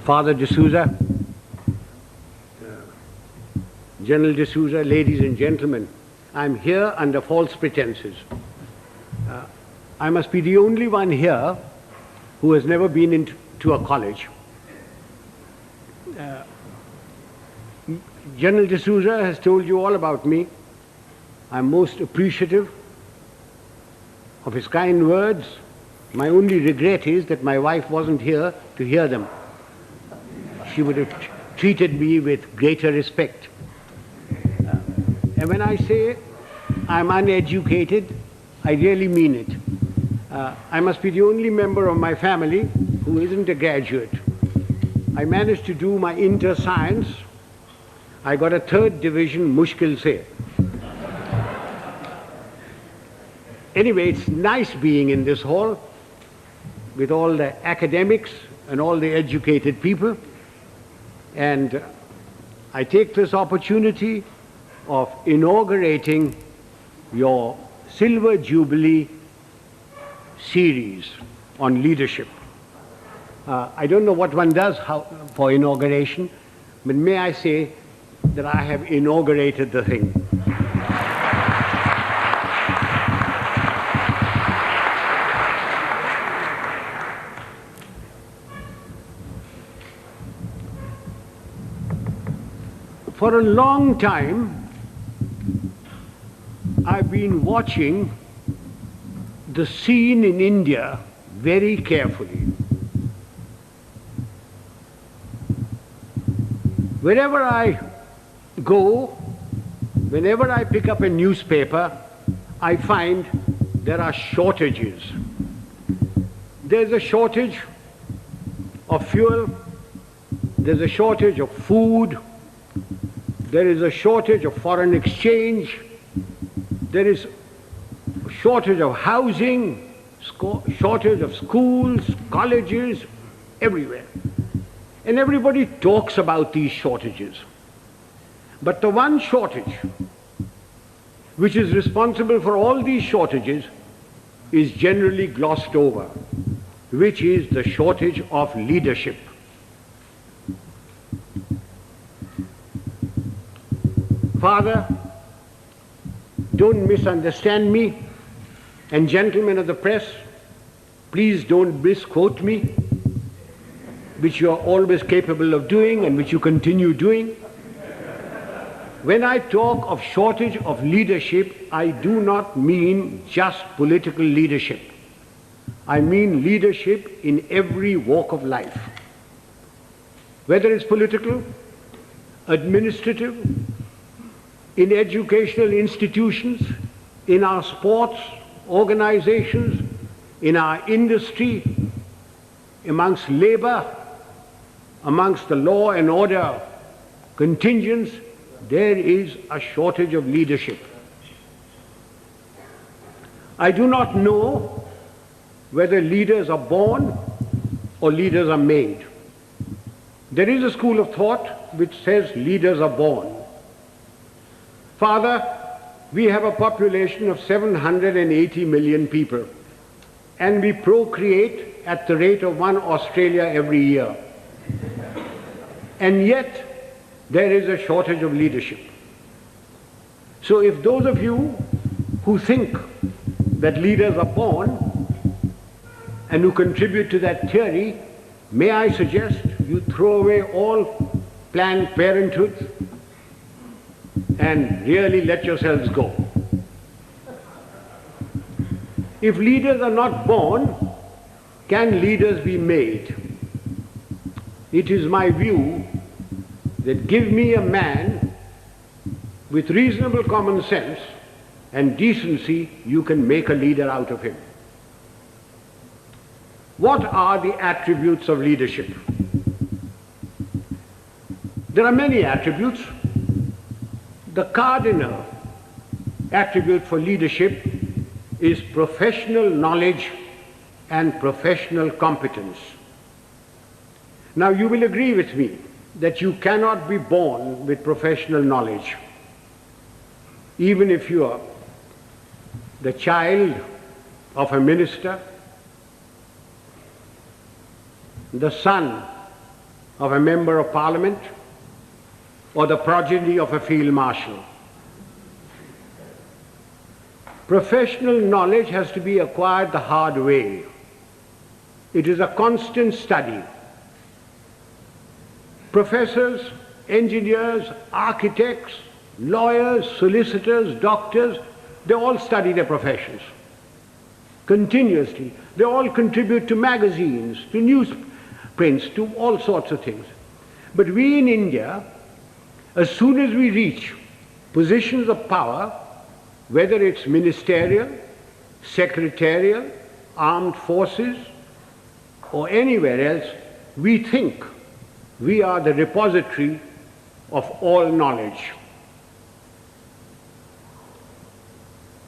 Father D'Souza, General D'Souza, ladies and gentlemen, I'm here under false pretenses. I must be the only one here who has never been into a college. General D'Souza has told you all about me. I'm most appreciative of his kind words. My only regret is that my wife wasn't here to hear them. She would have treated me with greater respect. And when I say I'm uneducated, I really mean it. I must be the only member of my family who isn't a graduate. I managed to do my inter-science. I got a 3rd division, mushkil se. Anyway, it's nice being in this hall with all the academics and all the educated people. And I take this opportunity of inaugurating your Silver Jubilee series on leadership. I don't know what one does for inauguration, but may I say that I have inaugurated the thing. For a long time, I've been watching the scene in India very carefully. Wherever I go, whenever I pick up a newspaper, I find there are shortages. There's a shortage of fuel, there's a shortage of food, there is a shortage of foreign exchange, there is a shortage of housing, shortage of schools, colleges, everywhere. And everybody talks about these shortages. But the one shortage which is responsible for all these shortages is generally glossed over, which is the shortage of leadership. Father, don't misunderstand me, and gentlemen of the press, please don't misquote me, which you are always capable of doing and which you continue doing. When I talk of shortage of leadership, I do not mean just political leadership. I mean leadership in every walk of life. Whether it's political, administrative, in educational institutions, in our sports organizations, in our industry, amongst labor, amongst the law and order contingents, there is a shortage of leadership. I do not know whether leaders are born or leaders are made. There is a school of thought which says leaders are born. Father, we have a population of 780 million people, and we procreate at the rate of 1 Australia every year. And yet, there is a shortage of leadership. So if those of you who think that leaders are born and who contribute to that theory, may I suggest you throw away all Planned Parenthood and really let yourselves go. If leaders are not born, can leaders be made? It is my view that give me a man with reasonable common sense and decency, you can make a leader out of him. What are the attributes of leadership? There are many attributes. The cardinal attribute for leadership is professional knowledge and professional competence. Now you will agree with me that you cannot be born with professional knowledge. Even if you are the child of a minister, the son of a member of parliament or the progeny of a field marshal. Professional knowledge has to be acquired the hard way. It is a constant study. Professors, engineers, architects, lawyers, solicitors, doctors, they all study their professions continuously. They all contribute to magazines, to newsprints, to all sorts of things. But we in India, as soon as we reach positions of power, whether it's ministerial, secretarial, armed forces, or anywhere else, we think we are the repository of all knowledge.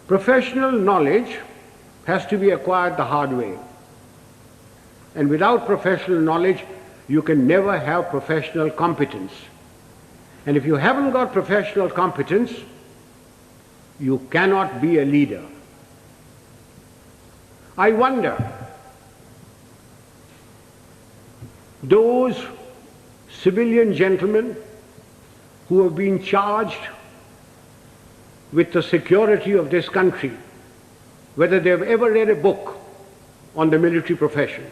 Professional knowledge has to be acquired the hard way. And without professional knowledge, you can never have professional competence. And if you haven't got professional competence, you cannot be a leader. I wonder, those civilian gentlemen who have been charged with the security of this country, whether they have ever read a book on the military profession.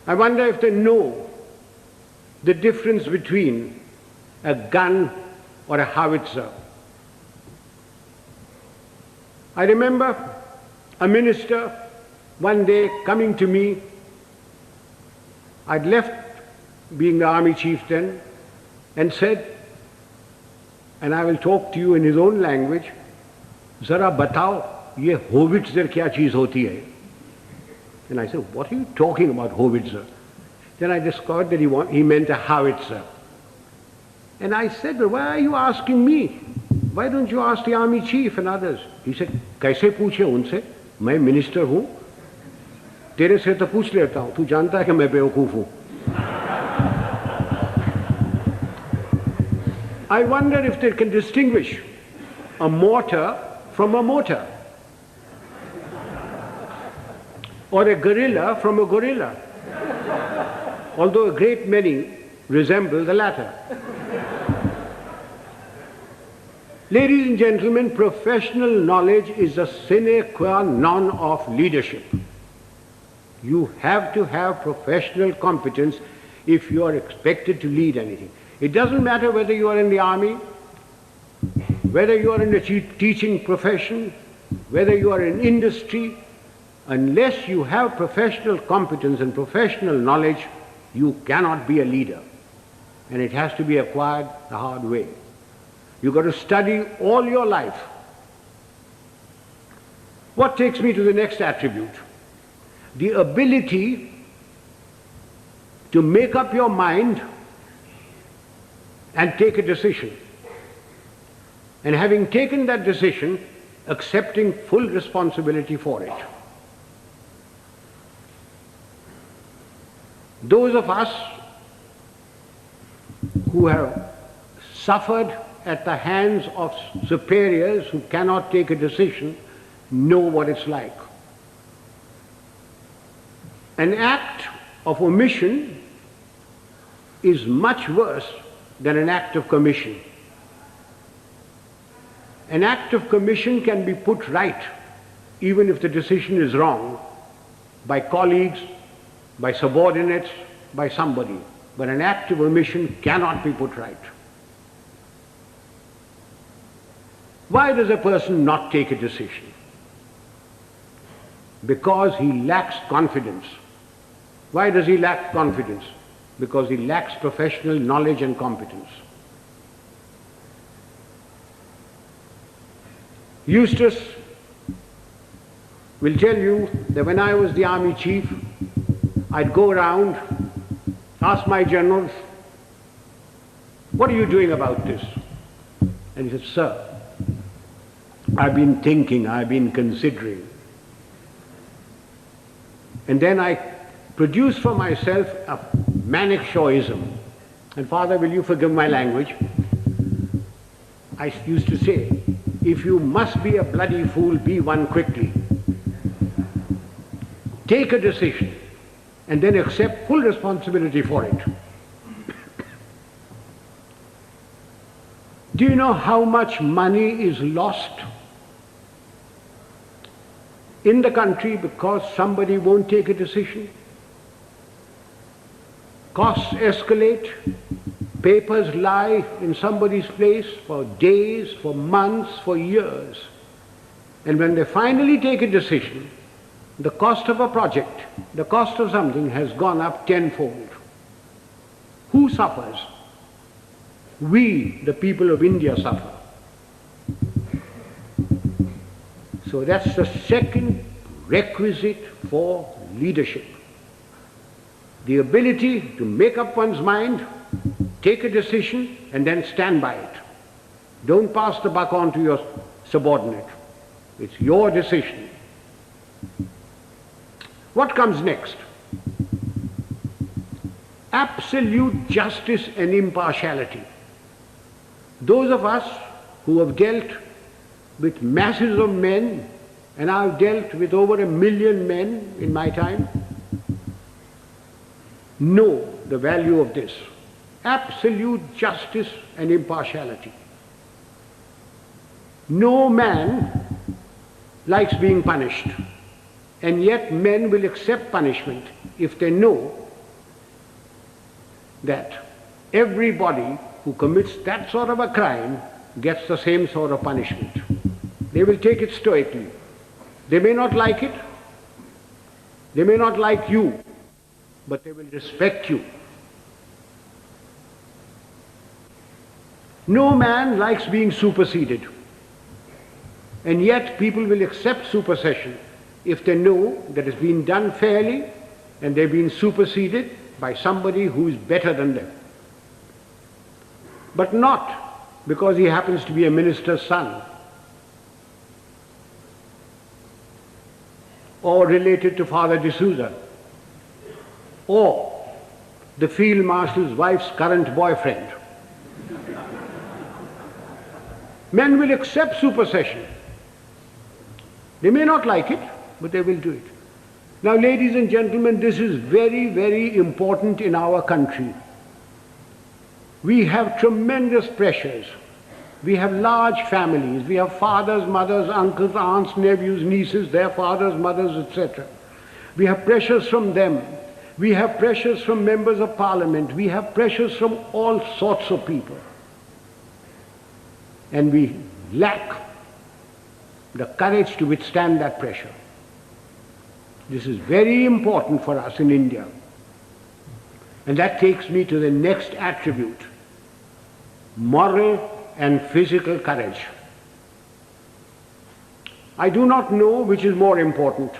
I wonder if they know the difference between a gun or a howitzer. I remember a minister one day coming to me. I'd left being the army chief then, and said, and I will talk to you in his own language, "Zara batao, ye howitzer kya cheez hoti hai?" And I said, "What are you talking about, howitzer?" Then I discovered that he meant a howitzer. And I said, "But why are you asking me? Why don't you ask the army chief and others?" He said, "Kaise पूछे उनसे? मैं minister हूँ, तेरे से तो पूछ लेता हूँ, तू जानता है कि मैं बेवकूफ हूँ." I wonder if they can distinguish a mortar from a mortar, or a gorilla from a gorilla, although a great many resemble the latter. Ladies and gentlemen, professional knowledge is a sine qua non of leadership. You have to have professional competence if you are expected to lead anything. It doesn't matter whether you are in the army, whether you are in the teaching profession, whether you are in industry, unless you have professional competence and professional knowledge, you cannot be a leader. And it has to be acquired the hard way. You've got to study all your life. What takes me to the next attribute? The ability to make up your mind and take a decision. And having taken that decision, accepting full responsibility for it. Those of us who have suffered at the hands of superiors who cannot take a decision know what it's like. An act of omission is much worse than an act of commission. An act of commission can be put right, even if the decision is wrong, by colleagues, by subordinates, by somebody. But an act of omission cannot be put right. Why does a person not take a decision? Because he lacks confidence. Why does he lack confidence? Because he lacks professional knowledge and competence. Eustace will tell you that when I was the army chief, I'd go around, ask my generals, "What are you doing about this?" And he said, "Sir, I've been thinking, I've been considering." And then I produced for myself a Manekshawism. And Father, will you forgive my language? I used to say, if you must be a bloody fool, be one quickly. Take a decision. and then accept full responsibility for it. Do you know how much money is lost in the country because somebody won't take a decision? Costs escalate, papers lie in somebody's place for days, for months, for years. And when they finally take a decision, the cost of a project, the cost of something has gone up tenfold. Who suffers? We, the people of India, suffer. So that's the second requisite for leadership. The ability to make up one's mind, take a decision, and then stand by it. Don't pass the buck on to your subordinate. It's your decision. What comes next? Absolute justice and impartiality. Those of us who have dealt with masses of men, and I've dealt with over 1 million men in my time, know the value of this. Absolute justice and impartiality. No man likes being punished, and yet men will accept punishment if they know that everybody who commits that sort of a crime gets the same sort of punishment. They will take it stoically. They may not like it, they may not like you, but they will respect you. No man likes being superseded, and yet people will accept supersession if they know that it's been done fairly and they've been superseded by somebody who is better than them. But not because he happens to be a minister's son or related to Father D'Souza or the Field Marshal's wife's current boyfriend. Men will accept supersession. They may not like it, but they will do it. Now, ladies and gentlemen, this is very, very important in our country. We have tremendous pressures. We have large families. We have fathers, mothers, uncles, aunts, nephews, nieces, their fathers, mothers, etc. We have pressures from them. We have pressures from members of parliament. We have pressures from all sorts of people. And we lack the courage to withstand that pressure. This is very important for us in India. And that takes me to the next attribute: moral and physical courage. I do not know which is more important,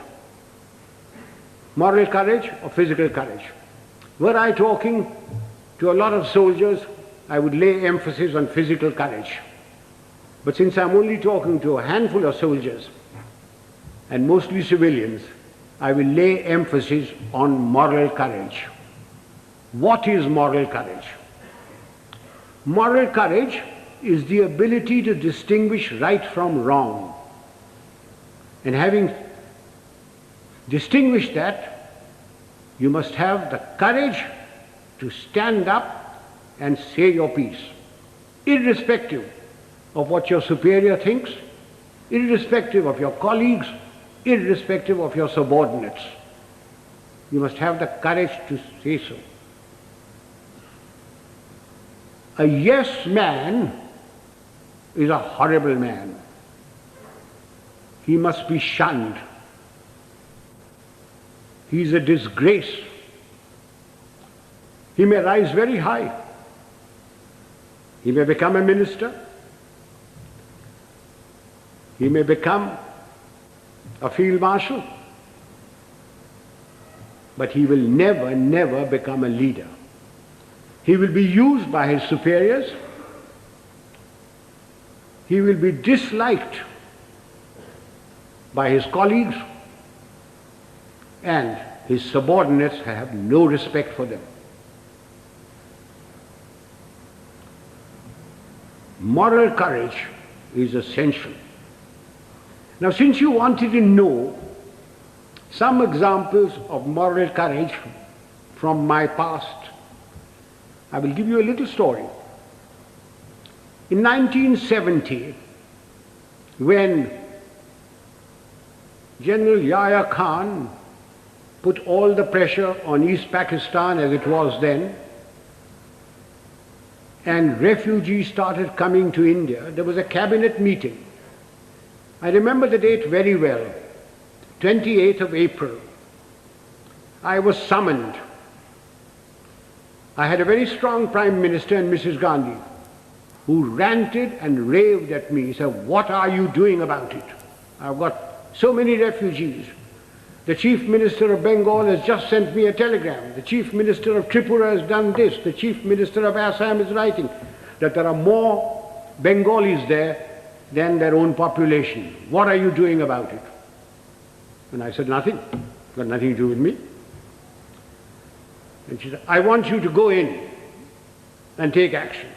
moral courage or physical courage. Were I talking to a lot of soldiers, I would lay emphasis on physical courage. But since I'm only talking to a handful of soldiers, and mostly civilians, I will lay emphasis on moral courage. What is moral courage? Moral courage is the ability to distinguish right from wrong. And having distinguished that, you must have the courage to stand up and say your piece, irrespective of what your superior thinks, irrespective of your colleagues, irrespective of your subordinates. You must have the courage to say so. A yes man is a horrible man. He must be shunned. He is a disgrace. He may rise very high. He may become a minister. He may become a field marshal. But he will never, never become a leader. He will be used by his superiors. He will be disliked by his colleagues, and his subordinates have no respect for them. Moral courage is essential. Now, since you wanted to know Some examples of moral courage from my past. I will give you a little story. In 1970, when General Yahya Khan put all the pressure on East Pakistan as it was then, and refugees started coming to India, there was a cabinet meeting. I remember the date very well, 28th of April. I was summoned. I had a very strong Prime Minister and Mrs. Gandhi, who ranted and raved at me, said, "What are you doing about it? I've got so many refugees. The Chief Minister of Bengal has just sent me a telegram. The Chief Minister of Tripura has done this. The Chief Minister of Assam is writing that there are more Bengalis there than their own population. What are you doing about it?" And I said, "Nothing. It's got nothing to do with me." And she said, "I want you to go in and take action."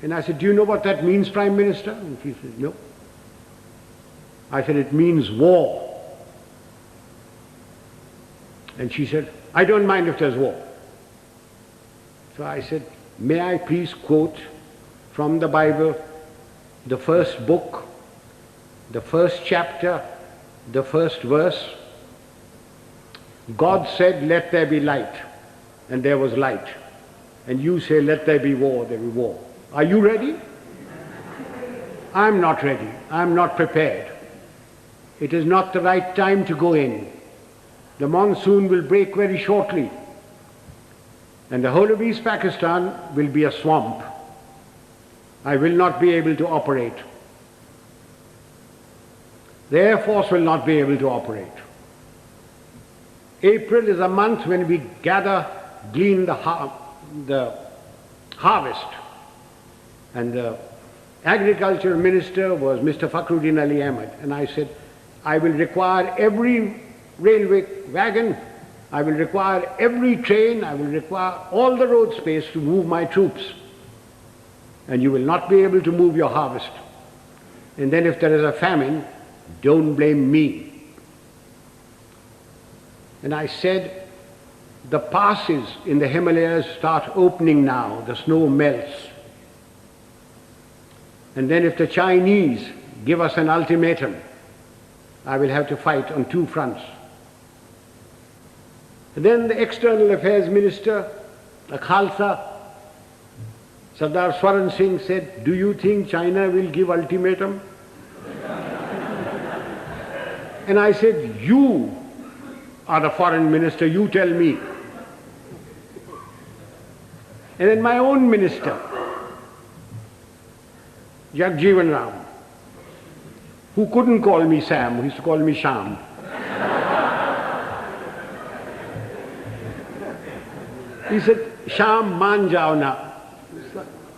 And I said, "Do you know what that means, Prime Minister?" And she said, "No." I said, "It means war." And she said, "I don't mind if there's war." So I said, "May I please quote from the Bible, the first book, the first chapter, the first verse? God said, 'Let there be light,' and there was light. And you say, 'Let there be war,' there will be war. Are you ready?" I'm not ready. I'm not prepared. It is not the right time to go in. The monsoon will break very shortly, and the whole of East Pakistan will be a swamp. I will not be able to operate. The Air Force will not be able to operate. April is a month when we glean the harvest. And the Agriculture Minister was Mr. Fakhruddin Ali Ahmed. And I said, "I will require every railway wagon, I will require every train, I will require all the road space to move my troops. And you will not be able to move your harvest. And then if there is a famine, don't blame me." And I said, the passes in the Himalayas start opening now, the snow melts. And then if the Chinese give us an ultimatum, I will have to fight on two fronts. And then the External Affairs Minister, the Khalsa, Sardar Swaran Singh, said, "Do you think China will give ultimatum?" And I said, "You are the foreign minister, you tell me." And then my own minister, Jagjeevan Ram, who couldn't call me Sam, who used to call me Sham. He said, "Sham, maan jao na."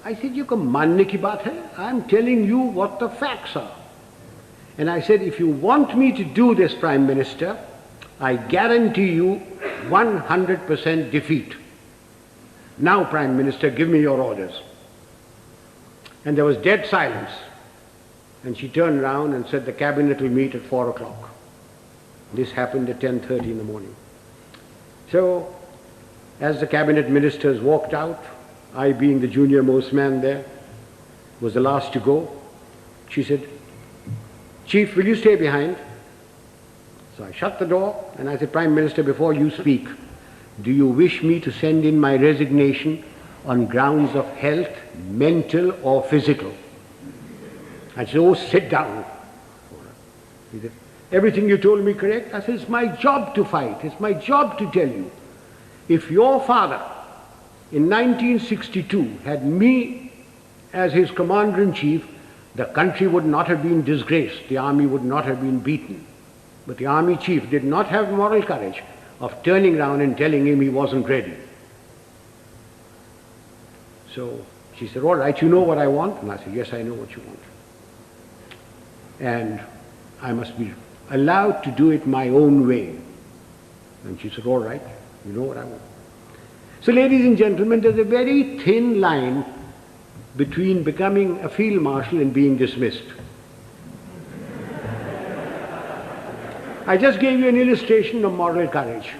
I said, "You can manne ki baat hai? I'm telling you what the facts are." And I said, "If you want me to do this, Prime Minister, I guarantee you 100% defeat. Now, Prime Minister, give me your orders." And there was dead silence. And she turned around and said, "The cabinet will meet at 4 o'clock. This happened at 10:30 in the morning. So, as the cabinet ministers walked out, I being the junior most man there, was the last to go, she said, "Chief, will you stay behind?" So I shut the door and I said, "Prime Minister, before you speak, do you wish me to send in my resignation on grounds of health, mental or physical?" I said, "Oh, sit down." He said, "Everything you told me correct?" I said, "It's my job to fight. It's my job to tell you. If your father in 1962 had me as his commander-in-chief, the country would not have been disgraced. The army would not have been beaten. But the army chief did not have moral courage of turning around and telling him he wasn't ready." So she said, "All right, you know what I want?" And I said, "Yes, I know what you want. And I must be allowed to do it my own way." And she said, "All right, you know what I want." So, ladies and gentlemen, there's a very thin line between becoming a field marshal and being dismissed. I just gave you an illustration of moral courage.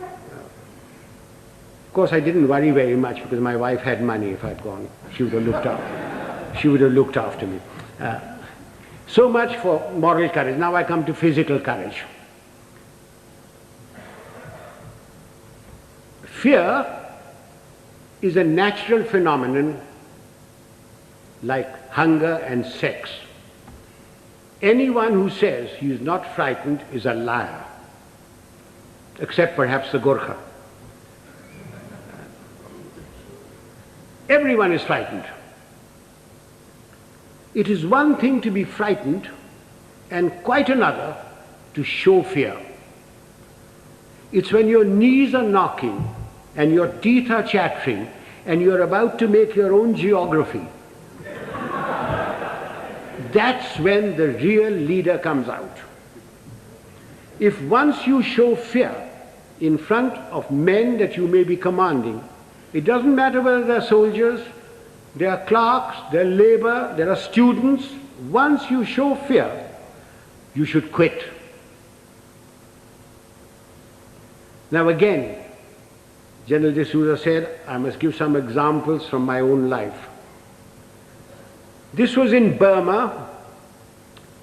Of course, I didn't worry very much because my wife had money. If I'd gone, she would have looked after. She would have looked after me. So much for moral courage. Now I come to physical courage. Fear is a natural phenomenon like hunger and sex. Anyone who says he is not frightened is a liar, except perhaps the Gorkha. Everyone is frightened. It is one thing to be frightened and quite another to show fear. It's when your knees are knocking and your teeth are chattering and you're about to make your own geography. That's when the real leader comes out. If once you show fear in front of men that you may be commanding, it doesn't matter whether they're soldiers, they are clerks, they're labor, there are students. Once you show fear, you should quit. Now again, General D'Souza said, I must give some examples from my own life. This was in Burma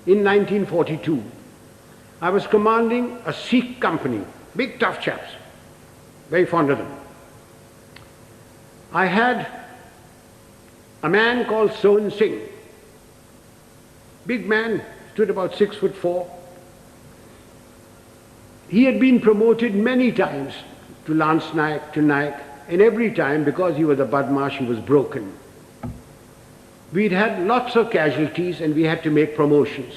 in 1942. I was commanding a Sikh company, big tough chaps, very fond of them. I had a man called Sohan Singh, big man, stood about 6'4". He had been promoted many times to Lance Naik, to Naik, and every time, because he was a Badmash, he was broken. We'd had lots of casualties and we had to make promotions.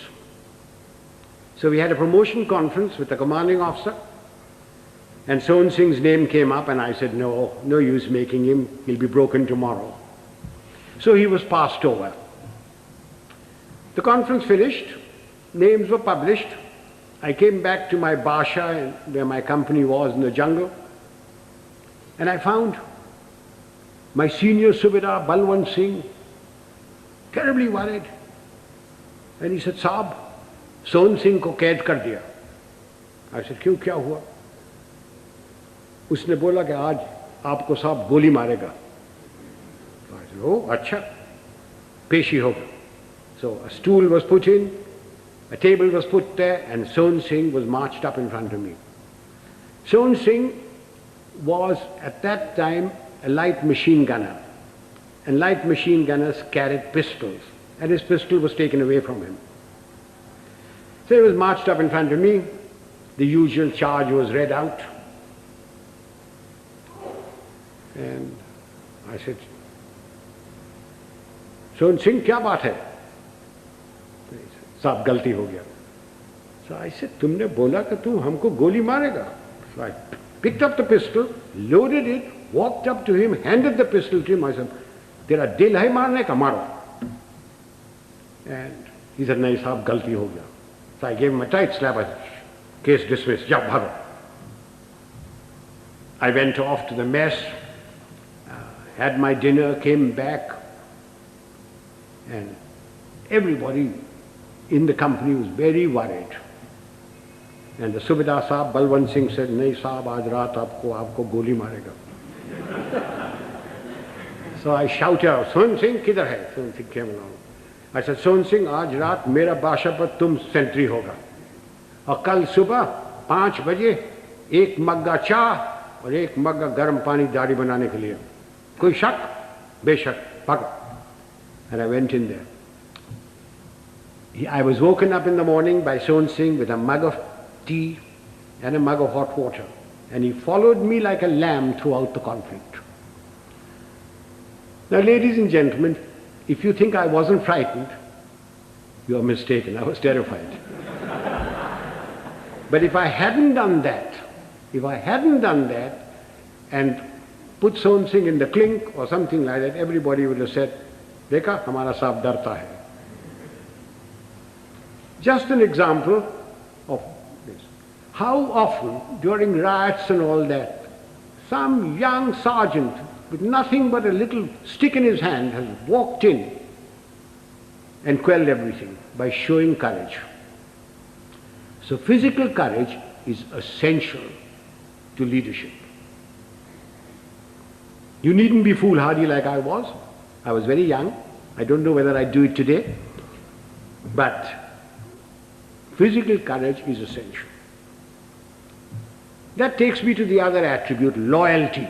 So we had a promotion conference with the commanding officer, and Sohan Singh's name came up and I said, no use making him, he'll be broken tomorrow. So he was passed over. The conference finished, names were published. I came back to my Basha where my company was in the jungle, and I found my senior Subedar Balwant Singh terribly worried. And he said, Saab, Sohan Singh ko kaid kar diya. I said, क्यों क्या हुआ? उसने बोला कि आज आपको साहब गोली मारेगा. I said, oh, अच्छा, पेशी होगा. So a stool was put in, a table was put there, and Sohan Singh was marched up in front of me. Sohan Singh was at that time a light machine gunner, and light machine gunners carried pistols, and his pistol was taken away from him. So he was marched up in front of me. The usual charge was read out. And I said, Sohan Singh, क्या बात है? साहब गलती हो गया. So I said, तुमने बोला कि तू हमको गोली मारेगा. So I picked up the pistol, loaded it, walked up to him, handed the pistol to him. I said, तेरा दिल है मारने का, मारो. And he said, नहीं साहब गलती हो गया. So I gave him a tight slap. I said, case dismissed, जाओ भागो. I went off to the mess, had my dinner, came back, and everybody in the company was very worried. And the Subedar Saab, Balwant Singh said, नहीं साहब आज रात आपको गोली मारेगा. So I shouted out, Sohan Singh किधर है? Sohan Singh came along. I said, Sohan Singh, आज रात मेरा बाशा पर तुम सेंट्री होगा, और कल सुबह 5 बजे 1 मग्गा चाह और 1 मग्गा गर्म पानी दाढ़ी बनाने के लिए. कोई शक? बेशक, भागो. And I went in there. I was woken up in the morning by Sohan Singh with a mug of tea and a mug of hot water, and he followed me like a lamb throughout the conflict. Now, ladies and gentlemen, if you think I wasn't frightened, you are mistaken. I was terrified. But if I hadn't done that, and put Sohan Singh in the clink or something like that, everybody would have said, Dekha, hamara saab darta hai. Just an example of this. How often during riots and all that, some young sergeant with nothing but a little stick in his hand has walked in and quelled everything by showing courage. So physical courage is essential to leadership. You needn't be foolhardy like I was. I was very young. I don't know whether I'd do it today. But physical courage is essential. That takes me to the other attribute, loyalty.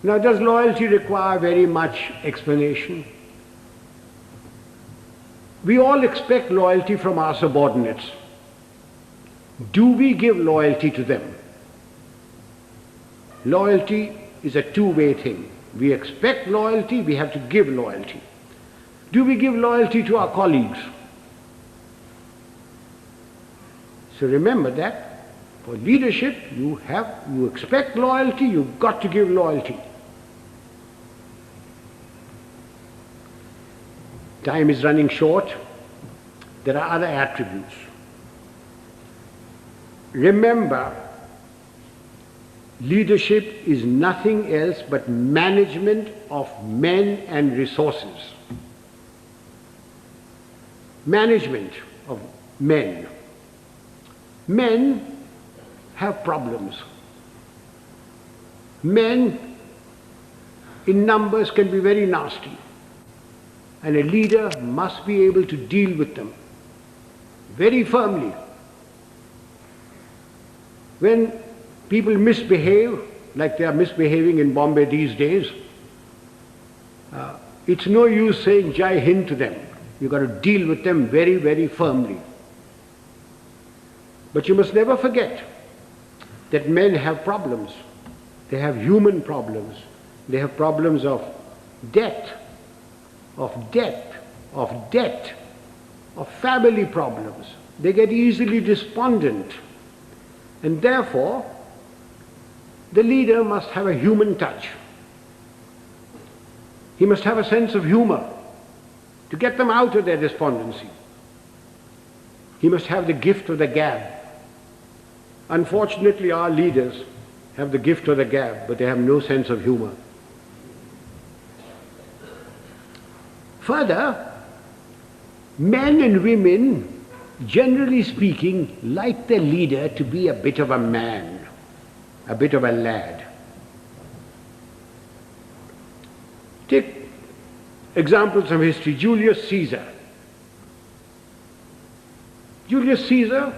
Now, does loyalty require very much explanation? We all expect loyalty from our subordinates. Do we give loyalty to them? Loyalty is a two-way thing. We expect loyalty, we have to give loyalty. Do we give loyalty to our colleagues? So remember that. For leadership, you expect loyalty, you've got to give loyalty. Time is running short. There are other attributes. Remember, leadership is nothing else but management of men and resources. Management of men. Men have problems. Men in numbers can be very nasty. And a leader must be able to deal with them very firmly. When people misbehave, like they are misbehaving in Bombay these days, it's no use saying Jai Hind to them. You've got to deal with them very, very firmly. But you must never forget that men have problems. They have human problems. They have problems of debt, of family problems. They get easily despondent. And therefore, the leader must have a human touch. He must have a sense of humor to get them out of their despondency. He must have the gift of the gab. Unfortunately, our leaders have the gift of the gab, but they have no sense of humor. Further, men and women, generally speaking, like their leader to be a bit of a man, a bit of a lad. Take examples from history. Julius Caesar. Julius Caesar,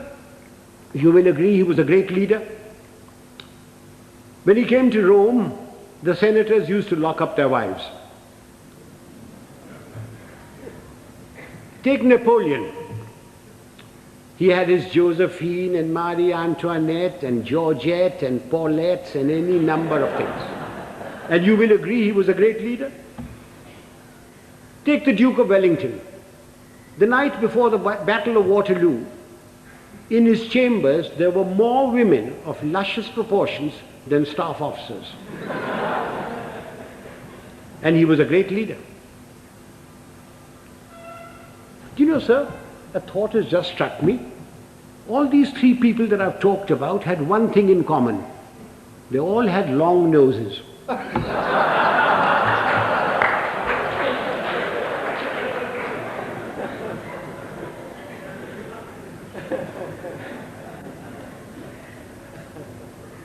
you will agree, he was a great leader. When he came to Rome, the senators used to lock up their wives. Take Napoleon. He had his Josephine and Marie Antoinette and Georgette and Paulette and any number of things. And you will agree he was a great leader. Take the Duke of Wellington. The night before the Battle of Waterloo, in his chambers there were more women of luscious proportions than staff officers. And he was a great leader. Do you know, sir, a thought has just struck me. All these three people that I've talked about had one thing in common. They all had long noses.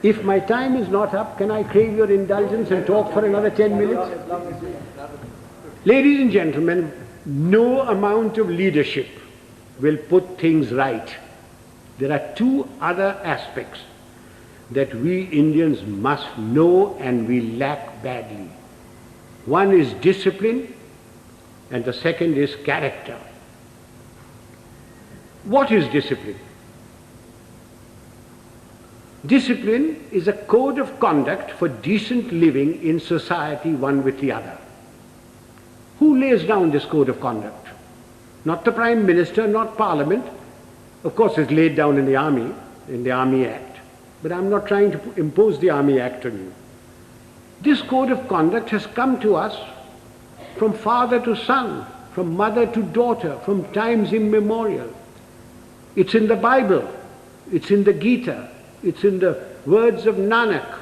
If my time is not up, can I crave your indulgence and talk for another 10 minutes? Ladies and gentlemen, no amount of leadership will put things right. There are two other aspects that we Indians must know and we lack badly. One is discipline and the second is character. What is discipline? Discipline is a code of conduct for decent living in society one with the other. Who lays down this code of conduct? Not the Prime Minister, not Parliament. Of course it's laid down in the Army Act. But I'm not trying to impose the Army Act on you. This code of conduct has come to us from father to son, from mother to daughter, from times immemorial. It's in the Bible, it's in the Gita, it's in the words of Nanak,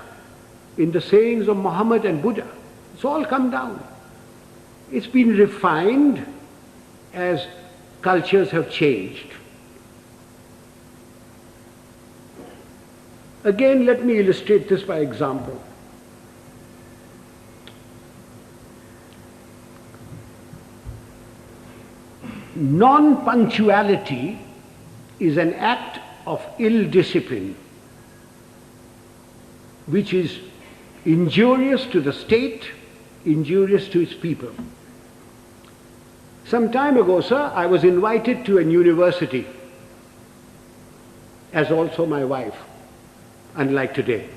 in the sayings of Muhammad and Buddha. It's all come down. It's been refined as cultures have changed. Again, let me illustrate this by example. Non-punctuality is an act of ill discipline which is injurious to the state, injurious to its people. Some time ago, sir, I was invited to an university, as also my wife, unlike today.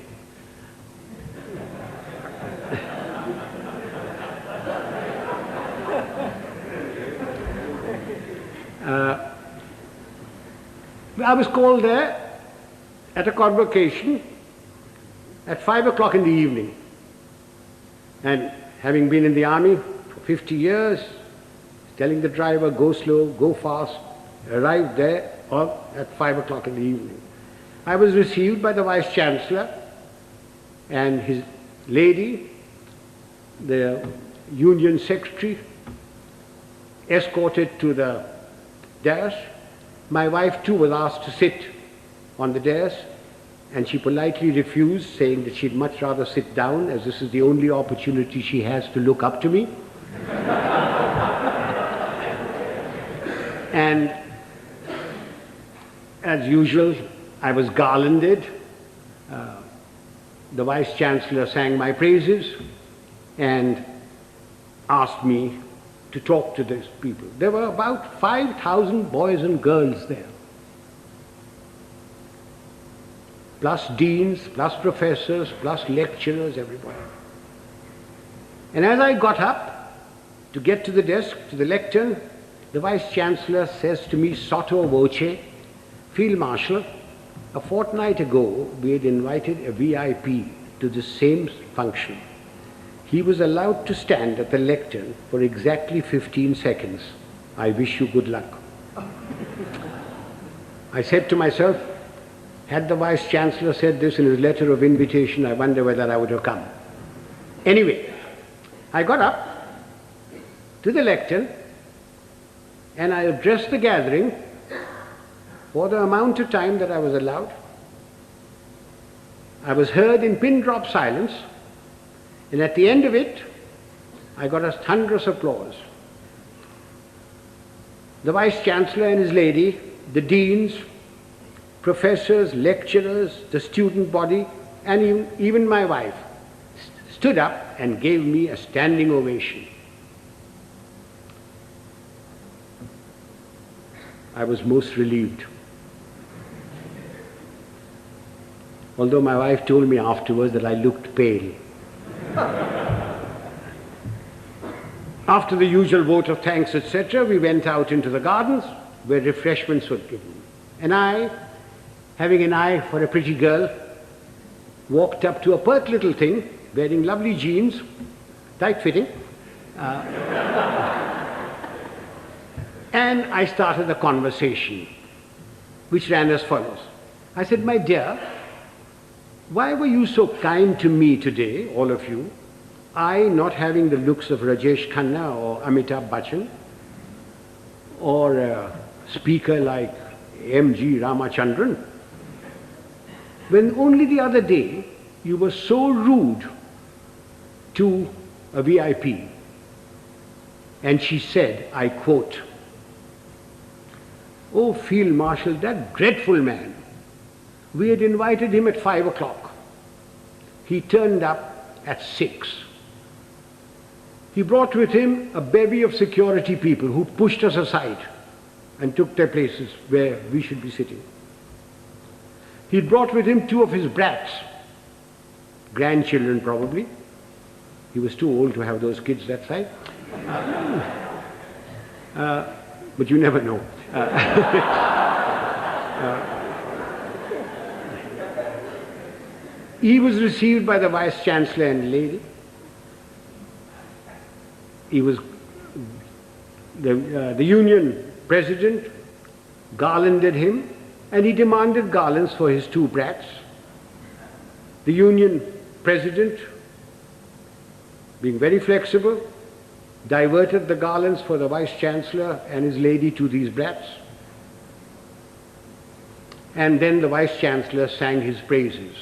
I was called there at a convocation at 5 o'clock in the evening. And having been in the army for 50 years, telling the driver, go slow, go fast, arrived there at 5 o'clock in the evening. I was received by the Vice Chancellor and his lady, the Union Secretary, escorted to the dais. My wife too was asked to sit on the dais, and she politely refused, saying that she'd much rather sit down, as this is the only opportunity she has to look up to me. And as usual, I was garlanded. The Vice Chancellor sang my praises and asked me to talk to these people. There were about 5,000 boys and girls there, plus deans, plus professors, plus lecturers, everybody. And as I got up to get to the desk, to the lectern, the Vice Chancellor says to me, sotto voce, Field Marshal, a fortnight ago we had invited a VIP to the same function. He was allowed to stand at the lectern for exactly 15 seconds. I wish you good luck. I said to myself, had the Vice Chancellor said this in his letter of invitation, I wonder whether I would have come. Anyway, I got up to the lectern and I addressed the gathering for the amount of time that I was allowed. I was heard in pin-drop silence, and at the end of it, I got a thunderous applause. The Vice Chancellor and his lady, the deans, professors, lecturers, the student body, and even my wife stood up and gave me a standing ovation. I was most relieved. Although my wife told me afterwards that I looked pale. After the usual vote of thanks, etc., we went out into the gardens where refreshments were given. And I, having an eye for a pretty girl, walked up to a pert little thing, wearing lovely jeans, tight-fitting, and I started a conversation which ran as follows. I said, my dear, why were you so kind to me today, all of you? I not having the looks of Rajesh Khanna or Amitabh Bachchan, or a speaker like M.G. Ramachandran, when only the other day you were so rude to a VIP. And she said, I quote, "Oh, Field Marshal, that dreadful man. We had invited him at 5 o'clock. He turned up at 6. He brought with him a bevy of security people who pushed us aside and took their places where we should be sitting. He brought with him 2 of his brats, grandchildren probably. He was too old to have those kids that size. But you never know. He was received by the Vice Chancellor and lady. He was the Union President garlanded him, and he demanded garlands for his 2 brats. The Union President, being very flexible, diverted the garlands for the Vice Chancellor and his lady to these brats. And then the Vice-Chancellor sang his praises,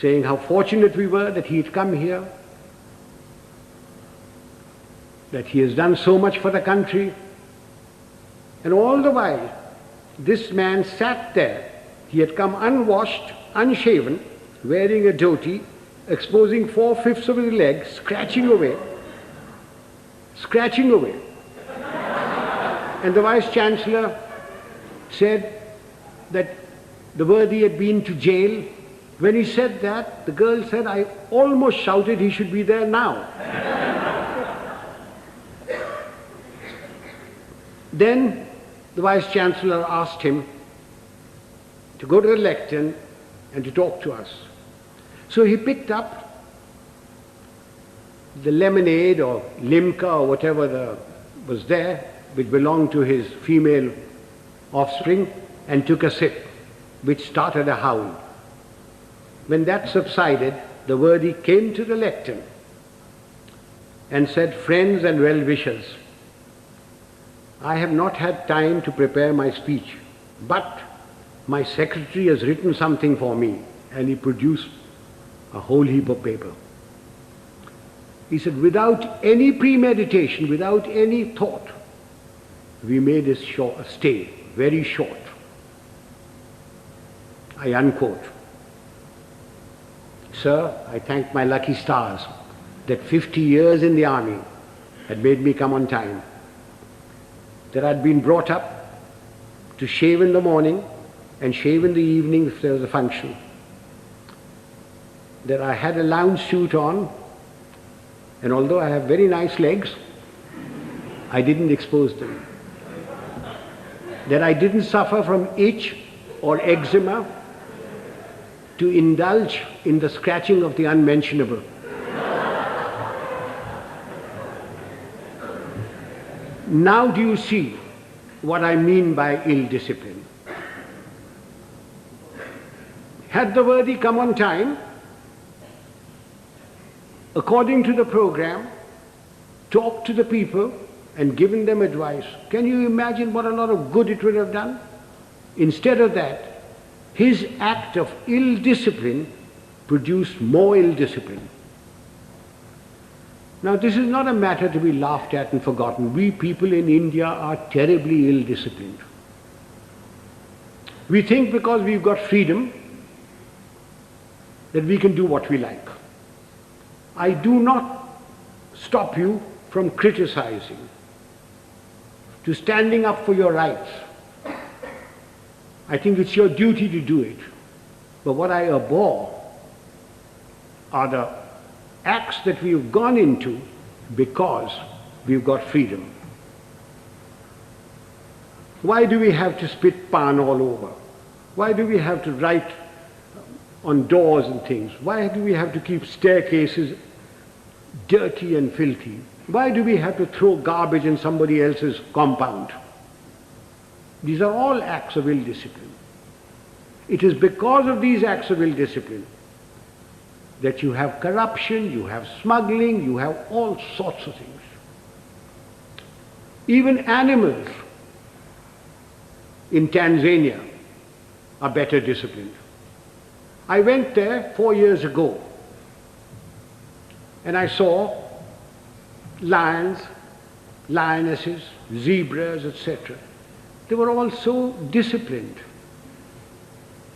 saying how fortunate we were that he had come here, that he has done so much for the country. And all the while, this man sat there. He had come unwashed, unshaven, wearing a dhoti, exposing 4/5 of his legs, scratching away. And the Vice-Chancellor said that the worthy had been to jail. When he said that, the girl said, I almost shouted he should be there now. Then the Vice-Chancellor asked him to go to the lectern and to talk to us. So he picked up the lemonade or limca or whatever was there, which belonged to his female offspring, and took a sip, which started a howl. When that subsided, the worthy came to the lectern and said, friends and well-wishers, I have not had time to prepare my speech, but my secretary has written something for me, and he produced a whole heap of paper. He said, without any premeditation, without any thought, we made a stay, very short. I unquote. Sir, I thank my lucky stars that 50 years in the army had made me come on time, that I'd been brought up to shave in the morning and shave in the evening if there was a function, that I had a lounge suit on, and although I have very nice legs, I didn't expose them, that I didn't suffer from itch or eczema to indulge in the scratching of the unmentionable. Now do you see what I mean by ill discipline? Had the worthy come on time, according to the program, talked to the people and given them advice, can you imagine what a lot of good it would have done? Instead of that, his act of ill discipline produced more ill discipline. Now this is not a matter to be laughed at and forgotten. We people in India are terribly ill disciplined. We think because we've got freedom that we can do what we like. I do not stop you from criticizing, to standing up for your rights. I think it's your duty to do it. But what I abhor are the acts that we've gone into because we've got freedom. Why do we have to spit pan all over? Why do we have to write on doors and things? Why do we have to keep staircases dirty and filthy? Why do we have to throw garbage in somebody else's compound? These are all acts of ill discipline. It is because of these acts of ill discipline that you have corruption, you have smuggling, you have all sorts of things. Even animals in Tanzania are better disciplined. I went there 4 years ago and I saw lions, lionesses, zebras, etc. They were all so disciplined.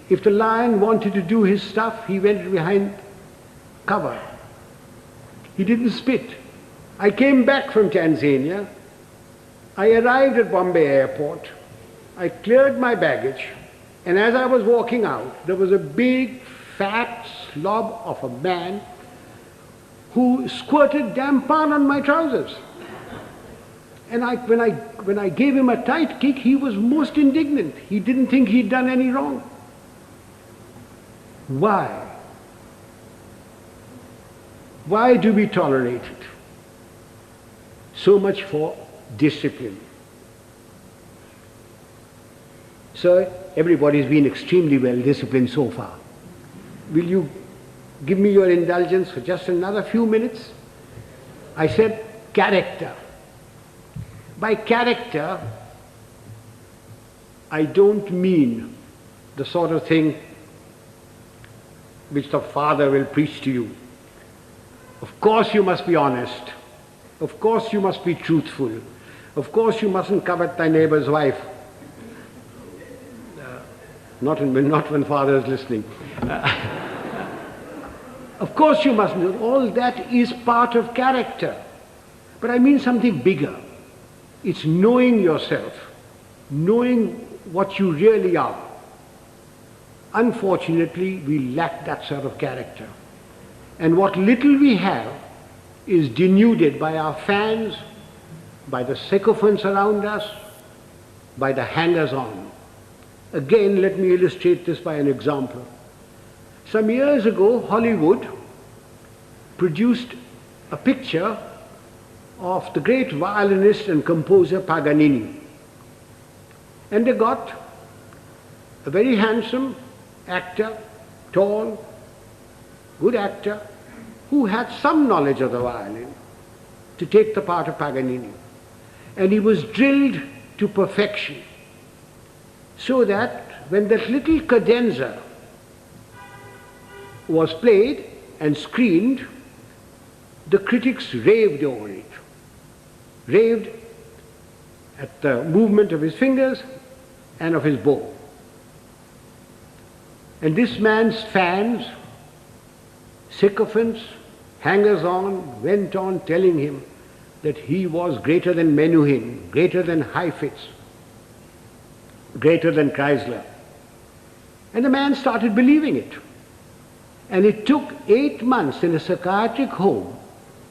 If the lion wanted to do his stuff, he went behind cover. He didn't spit. I came back from Tanzania. I arrived at Bombay airport. I cleared my baggage, and as I was walking out, there was a big, fat slob of a man who squirted damn pan on my trousers. And when I gave him a tight kick, he was most indignant. He didn't think he'd done any wrong. Why? Why do we tolerate it? So much for discipline. So everybody's been extremely well disciplined so far. Will you give me your indulgence for just another few minutes? I said character. By character, I don't mean the sort of thing which the father will preach to you. Of course you must be honest. Of course you must be truthful. Of course you mustn't covet thy neighbor's wife. Not when father is listening. Of course you mustn't. All that is part of character. But I mean something bigger. It's knowing yourself, knowing what you really are. Unfortunately, we lack that sort of character. And what little we have is denuded by our fans, by the sycophants around us, by the hangers-on. Again, let me illustrate this by an example. Some years ago, Hollywood produced a picture of the great violinist and composer Paganini. And they got a very handsome actor, tall, good actor, who had some knowledge of the violin, to take the part of Paganini. And he was drilled to perfection, so that when that little cadenza was played and screened, the critics raved over it, raved at the movement of his fingers and of his bow. And this man's fans, sycophants, hangers-on, went on telling him that he was greater than Menuhin, greater than Heifetz, greater than Chrysler. And the man started believing it. And it took 8 months in a psychiatric home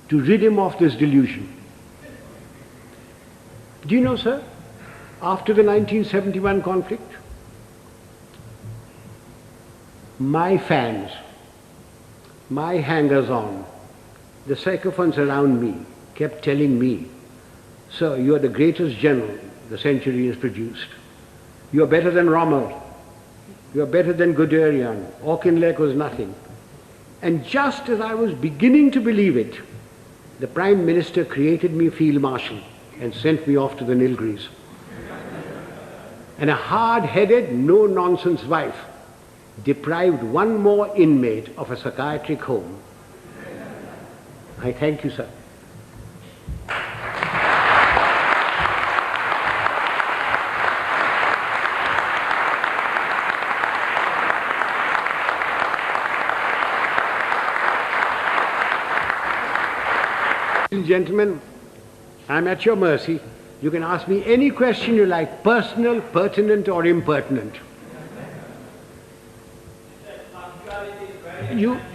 to rid him of this delusion. Do you know, sir, after the 1971 conflict, my fans, my hangers-on, the sycophants around me kept telling me, "Sir, you are the greatest general the century has produced. You are better than Rommel. You are better than Guderian. Auchinleck was nothing." And just as I was beginning to believe it, the Prime Minister created me Field Marshal and sent me off to the Nilgiris. And a hard-headed, no-nonsense wife deprived one more inmate of a psychiatric home. I thank you, sir. Gentlemen, I'm at your mercy. You can ask me any question you like, personal, pertinent or impertinent.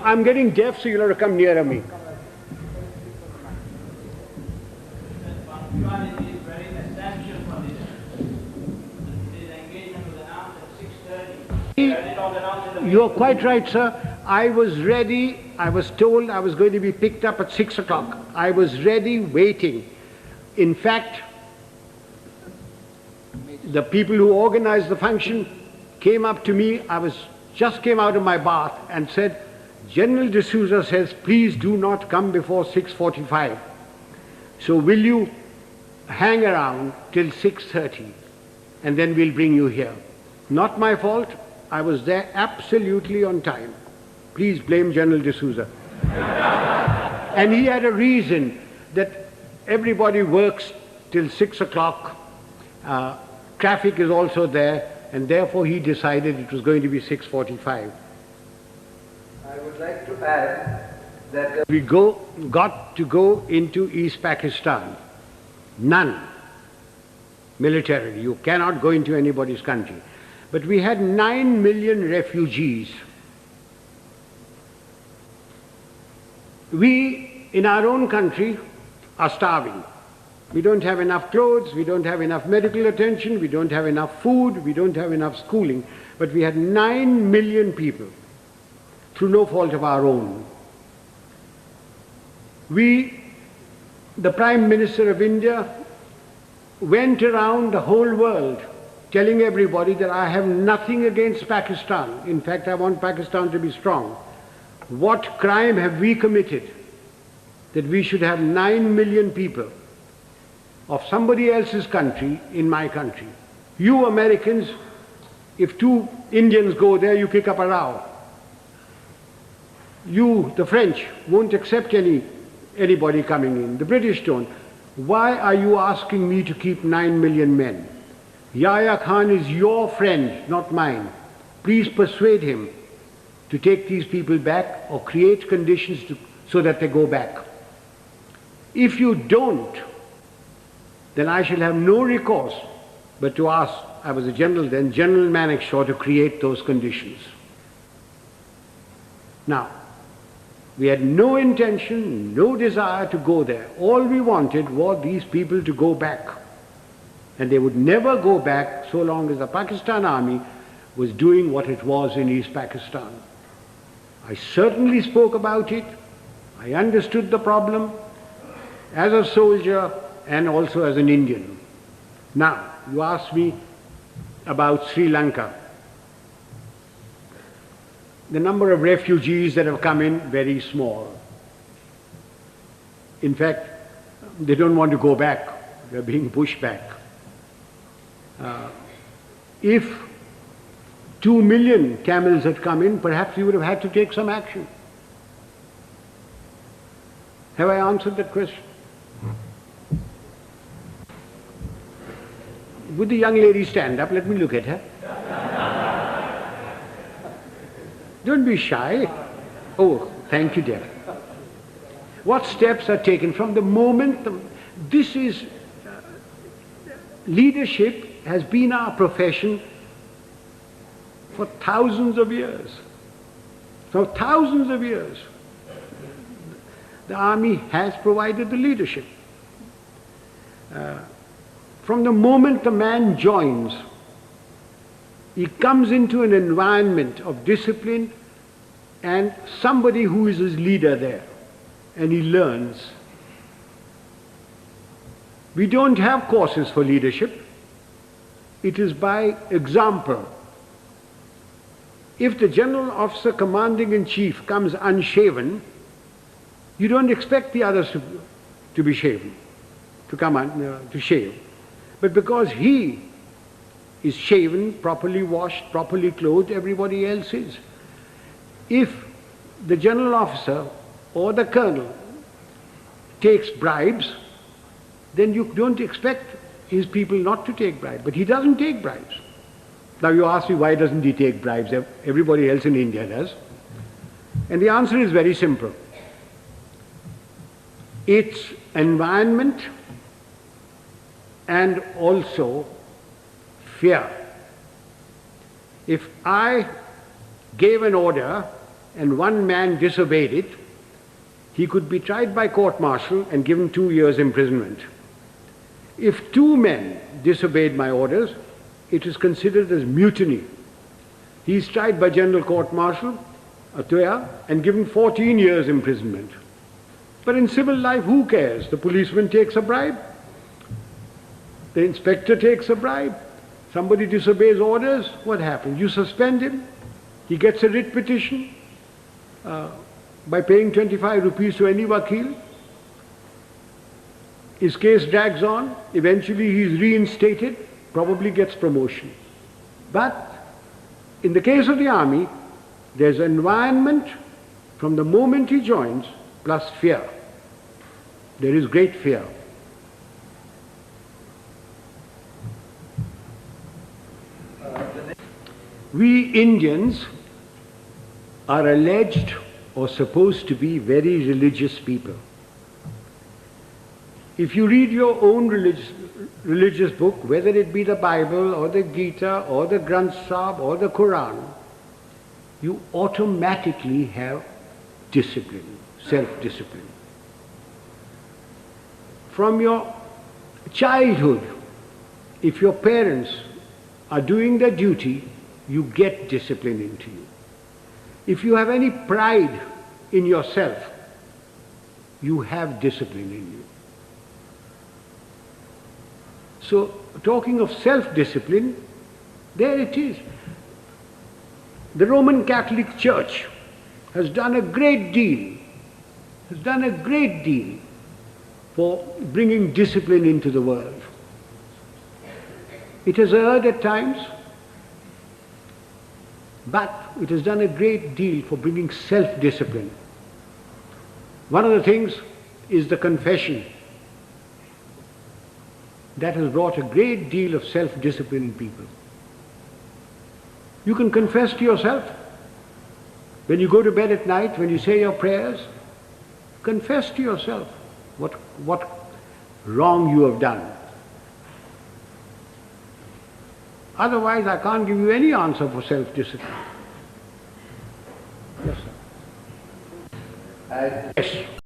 I'm getting deaf, so you'll have to come nearer me. Punctuality is very essential for this engagement with an arms at 6:30. You are quite right, sir. I was ready. I was told I was going to be picked up at 6 o'clock. I was ready, waiting. In fact, the people who organized the function came up to me. Just came out of my bath and said, "General D'Souza says, please do not come before 6:45. So will you hang around till 6:30 and then we'll bring you here." Not my fault. I was there absolutely on time. Please blame General D'Souza. And he had a reason that everybody works till 6 o'clock. Traffic is also there, and therefore he decided it was going to be 6:45. I would like to add that We got to go into East Pakistan. None. Militarily. You cannot go into anybody's country. But we had 9 million refugees. We, in our own country, are starving. We don't have enough clothes, we don't have enough medical attention, we don't have enough food, we don't have enough schooling. But we had 9 million people, through no fault of our own. We, the Prime Minister of India, went around the whole world telling everybody that I have nothing against Pakistan. In fact, I want Pakistan to be strong. What crime have we committed that we should have 9 million people of somebody else's country in my country? You Americans, if two Indians go there, you kick up a row. You, the French, won't accept anybody coming in. The British don't. Why are you asking me to keep 9 million men? Yahya Khan is your friend, not mine. Please persuade him to take these people back or create conditions so that they go back. If you don't, then I shall have no recourse but to ask, I was a general then, General Manekshaw to create those conditions. Now, we had no intention, no desire to go there. All we wanted was these people to go back. And they would never go back so long as the Pakistan Army was doing what it was in East Pakistan. I certainly spoke about it. I understood the problem as a soldier and also as an Indian. Now, you asked me about Sri Lanka. The number of refugees that have come in, very small. In fact, they don't want to go back. They're being pushed back. If 2 million camels had come in, perhaps we would have had to take some action. Have I answered that question? Would the young lady stand up? Let me look at her. Don't be shy. Oh, thank you, dear. What steps are taken from the moment this is leadership has been our profession for thousands of years. For thousands of years. The army has provided the leadership. From the moment the man joins, he comes into an environment of discipline and somebody who is his leader there, and he learns. We don't have courses for leadership. It is by example. If the general officer commanding in chief comes unshaven, you don't expect the others to be shaven, to shave. But because he is shaven, properly washed, properly clothed, everybody else is. If the general officer or the colonel takes bribes, then you don't expect his people not to take bribes. But he doesn't take bribes. Now you ask me, why doesn't he take bribes? Everybody else in India does. And the answer is very simple. It's environment and also fear. If I gave an order and one man disobeyed it, he could be tried by court-martial and given 2 years imprisonment. If 2 men disobeyed my orders, it is considered as mutiny. He is tried by general court-martial, and given 14 years imprisonment. But in civil life, who cares? The policeman takes a bribe. The inspector takes a bribe. Somebody disobeys orders, what happens? You suspend him. He gets a writ petition by paying 25 rupees to any wakil. His case drags on. Eventually he is reinstated, probably gets promotion. But in the case of the army, there's an environment from the moment he joins, plus fear. There is great fear. We Indians are alleged or supposed to be very religious people. If you read your own religious book, whether it be the Bible or the Gita or the Granth Sahib or the Quran, you automatically have discipline, self-discipline. From your childhood, if your parents are doing their duty, you get discipline into you. If you have any pride in yourself, you have discipline in you. So, talking of self-discipline, there it is. The Roman Catholic Church has done a great deal, for bringing discipline into the world. It has erred at times, but it has done a great deal for bringing self-discipline. One of the things is the confession. That has brought a great deal of self-discipline in people. You can confess to yourself. When you go to bed at night, when you say your prayers, confess to yourself what wrong you have done. Otherwise, I can't give you any answer for self-discipline. Yes, sir. As Yes.